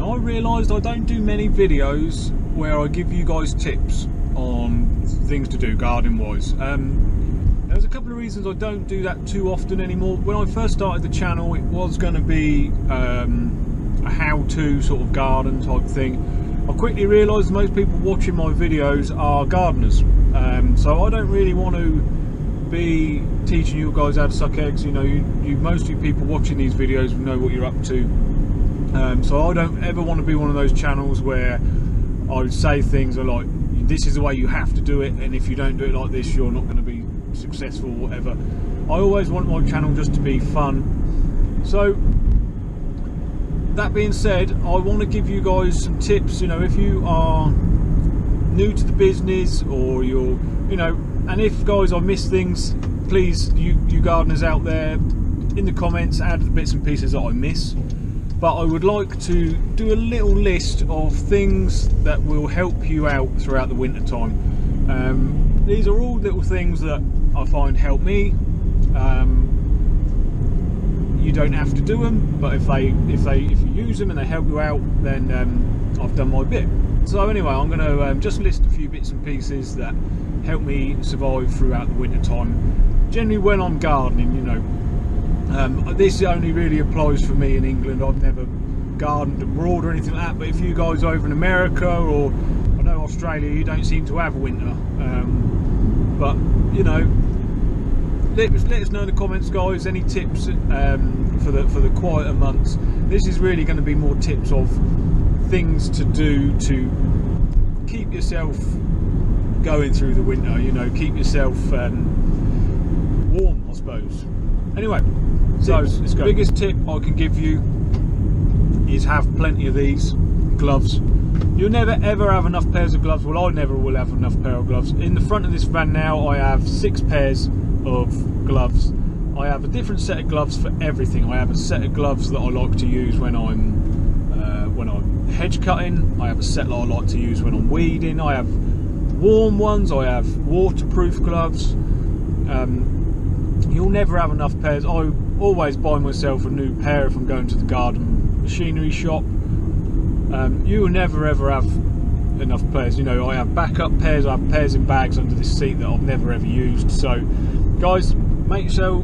I realised I don't do many videos where I give you guys tips on things to do gardening wise. There's a couple of reasons I don't do that too often anymore. When I first started the channel, it was going to be a how-to sort of garden type thing. I quickly realised most people watching my videos are gardeners, so I don't really want to be teaching you guys how to suck eggs. You know, most of you people watching these videos know what you're up to, so I don't ever want to be one of those channels where I would say things like, this is the way you have to do it, and if you don't do it like this, you're not going to be successful or whatever. I always want my channel just to be fun. So that being said, I want to give you guys some tips. You know, if you are new to the business, or you're, you know, and if guys I miss things, please, you gardeners out there, in the comments add the bits and pieces that I miss. But I would like to do a little list of things that will help you out throughout the winter time. These are all little things that I find help me. You don't have to do them, but if you use them and they help you out, then I've done my bit. So anyway, I'm going to just list a few bits and pieces that help me survive throughout the winter time. Generally, when I'm gardening, you know. This only really applies for me in England. I've never gardened abroad or anything like that, but if you guys over in America, or I know Australia, you don't seem to have winter, but you know, let us know in the comments, guys, any tips for the quieter months. This is really going to be more tips of things to do to keep yourself going through the winter, you know, keep yourself warm, I suppose. Anyway, so the biggest tip I can give you is have plenty of these gloves. You'll never ever have enough pairs of gloves. Well, I never will have enough pair of gloves. In the front of this van now, I have 6 pairs of gloves. I have a different set of gloves for everything. I have a set of gloves that I like to use when I'm hedge cutting. I have a set that I like to use when I'm weeding. I have warm ones. I have waterproof gloves. You'll never have enough pairs. I always buy myself a new pair if I'm going to the garden machinery shop. You will never ever have enough pairs. You know, I have backup pairs. I have pairs in bags under this seat that I've never ever used. So guys, make sure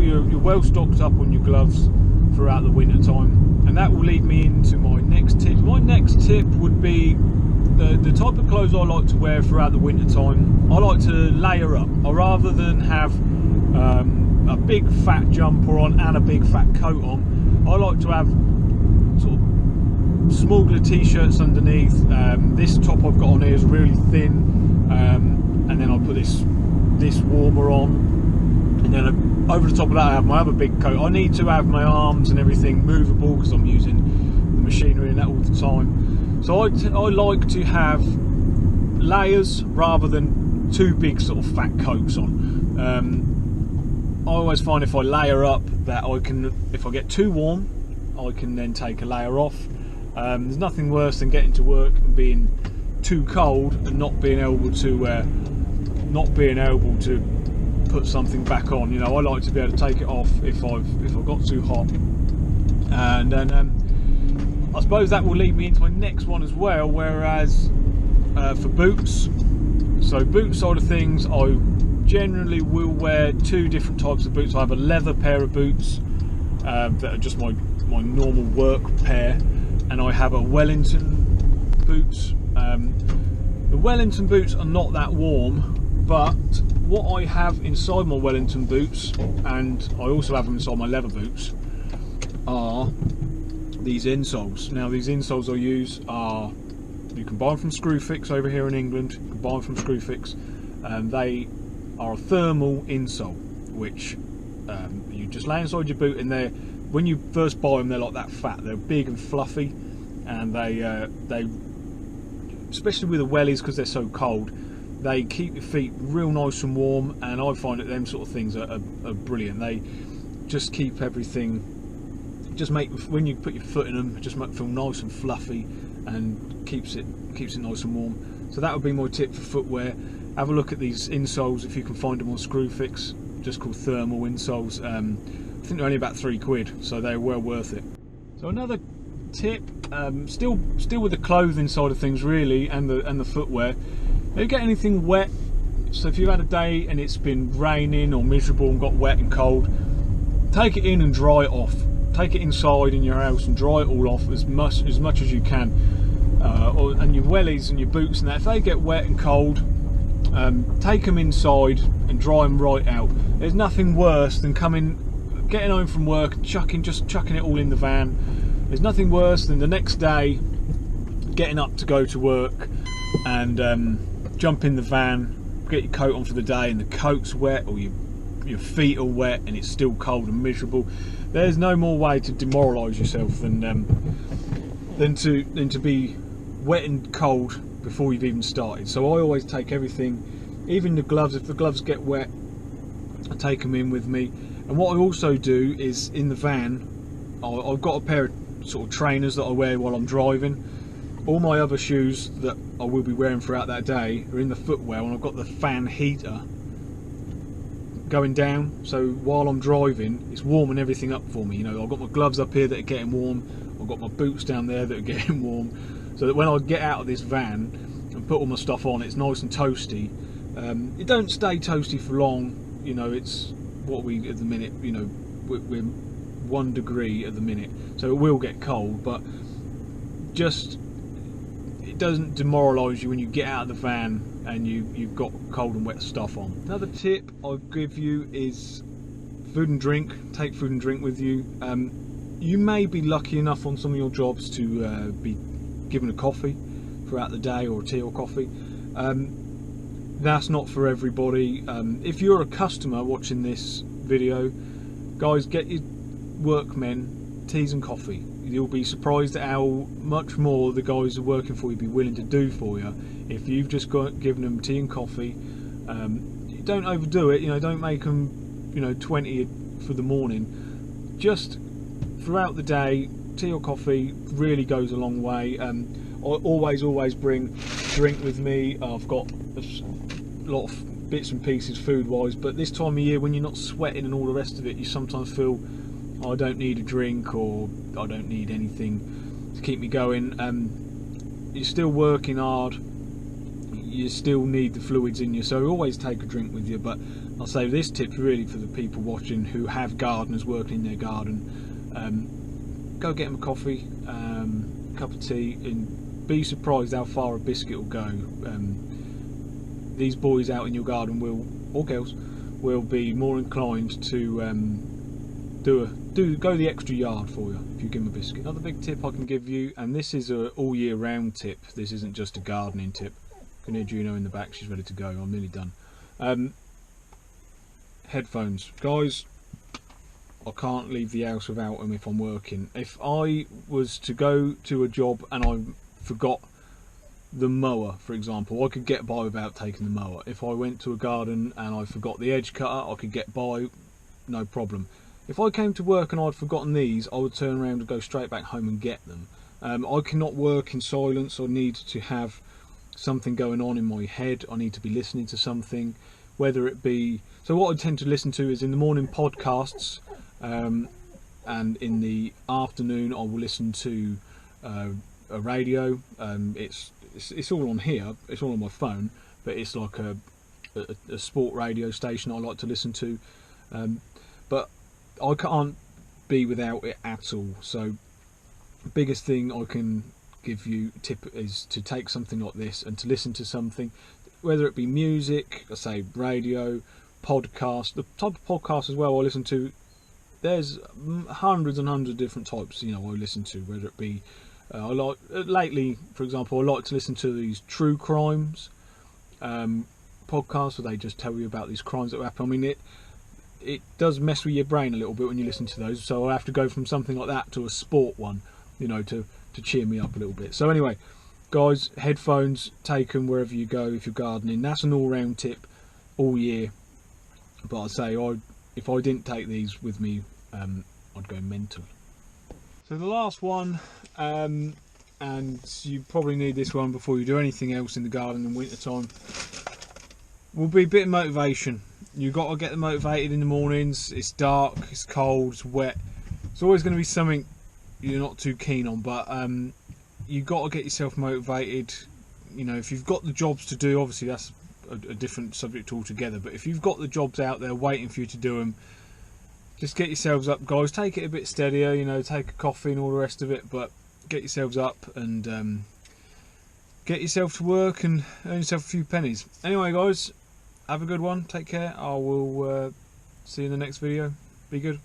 you're well stocked up on your gloves throughout the winter time. And that will lead me into my next tip. My next tip would be the type of clothes I like to wear throughout the winter time. I like to layer up. Rather than have a big fat jumper on and a big fat coat on, I like to have sort of smaller t-shirts underneath. This top I've got on here is really thin, and then I'll put this warmer on, and then over the top of that I have my other big coat. I need to have my arms and everything movable because I'm using the machinery and that all the time. So I like to have layers rather than 2 big sort of fat coats on. I always find if I layer up that I can, if I get too warm, I can then take a layer off. There's nothing worse than getting to work and being too cold and not being able to put something back on. You know, I like to be able to take it off if I've got too hot. And then I suppose that will lead me into my next one as well. Whereas for boots, so boot side of things, I generally will wear 2 different types of boots. I have a leather pair of boots that are just my normal work pair, and I have a Wellington boots. The Wellington boots are not that warm, but what I have inside my Wellington boots, and I also have them inside my leather boots, are these insoles. Now these insoles I use are, you can buy them from Screwfix over here in England. You can buy them from Screwfix, and they are a thermal insole, which you just lay inside your boot, and they're, when you first buy them, they're like that fat. They're big and fluffy, and they especially with the wellies, because they're so cold, they keep your feet real nice and warm. And I find that them sort of things are brilliant. They just keep everything, just make, when you put your foot in them, just make it feel nice and fluffy, and keeps it nice and warm. So that would be my tip for footwear. Have a look at these insoles if you can find them on Screwfix, just called thermal insoles. I think they're only about £3, so they're well worth it. So another tip, still with the clothing side of things really, and the footwear. If you get anything wet, so if you've had a day and it's been raining or miserable and got wet and cold, take it in and dry it off. Take it inside in your house and dry it all off as much as you can. And your wellies and your boots and that, if they get wet and cold, take them inside and dry them right out. There's nothing worse than getting home from work and chucking it all in the van. There's nothing worse than the next day getting up to go to work and jump in the van, get your coat on for the day, and the coat's wet or your feet are wet and it's still cold and miserable. There's no more way to demoralise yourself than to be wet and cold before you've even started. So I always take everything, even the gloves. If the gloves get wet, I take them in with me. And what I also do is, in the van, I've got a pair of sort of trainers that I wear while I'm driving. All my other shoes that I will be wearing throughout that day are in the footwell, and I've got the fan heater going down, so while I'm driving it's warming everything up for me. You know, I've got my gloves up here that are getting warm, I've got my boots down there that are getting warm, so that when I get out of this van and put all my stuff on, it's nice and toasty. It don't stay toasty for long, you know. It's what we at the minute, you know, we're 1 degree at the minute, so it will get cold, but just it doesn't demoralise you when you get out of the van and you've got cold and wet stuff on. Another tip I'll give you is food and drink. Take food and drink with you. You may be lucky enough on some of your jobs to be given a coffee throughout the day, or a tea or coffee. That's not for everybody. If you're a customer watching this video, guys, get your workmen teas and coffee. You'll be surprised at how much more the guys who are working for you be willing to do for you if you've just given them tea and coffee. Don't overdo it, you know. Don't make them, you know, 20 for the morning. Just throughout the day, tea or coffee really goes a long way. I always bring drink with me. I've got a lot of bits and pieces food wise, but this time of year when you're not sweating and all the rest of it, you sometimes feel, I don't need a drink, or I don't need anything to keep me going. You're still working hard, you still need the fluids in you, so always take a drink with you. But I'll say this tip's really for the people watching who have gardeners working in their garden. Go get them a coffee, cup of tea, and be surprised how far a biscuit will go. These boys out in your garden or girls will be more inclined to go the extra yard for you if you give them a biscuit. Another big tip I can give you, and this is a all year round tip, this isn't just a gardening tip. I can hear Juno in the back, she's ready to go. I'm nearly done. Headphones, guys, I can't leave the house without them if I'm working. If I was to go to a job and I forgot the mower, for example, I could get by without taking the mower. If I went to a garden and I forgot the edge cutter, I could get by, no problem. If I came to work and I'd forgotten these, I would turn around and go straight back home and get them. I cannot work in silence. I need to have something going on in my head. I need to be listening to something, whether it be... So what I tend to listen to is in the morning podcasts, and in the afternoon I will listen to a radio. It's all on here, it's all on my phone, but it's like a sport radio station I like to listen to. But I can't be without it at all. So the biggest thing I can give you a tip is to take something like this and to listen to something, whether it be music, I say radio, podcast. The type of podcast as well I listen to, there's hundreds and hundreds of different types, you know, I listen to, whether it be lately, for example, I like to listen to these true crimes podcasts where they just tell you about these crimes that happen. I mean, it does mess with your brain a little bit when you listen to those, so I have to go from something like that to a sport one, you know, to cheer me up a little bit. So anyway, guys, headphones, take them wherever you go if you're gardening. That's an all-round tip all year, but I'd say if I didn't take these with me, I'd go mental. So the last one, and you probably need this one before you do anything else in the garden in winter time, will be a bit of motivation. You've got to get them motivated in the mornings. It's dark, it's cold, it's wet. It's always going to be something you're not too keen on, but you got to get yourself motivated. You know, if you've got the jobs to do, obviously that's a different subject altogether, but if you've got the jobs out there waiting for you to do them, just get yourselves up, guys. Take it a bit steadier, you know, take a coffee and all the rest of it, but get yourselves up and get yourself to work and earn yourself a few pennies. Anyway, guys, have a good one, take care. I will see you in the next video. Be good.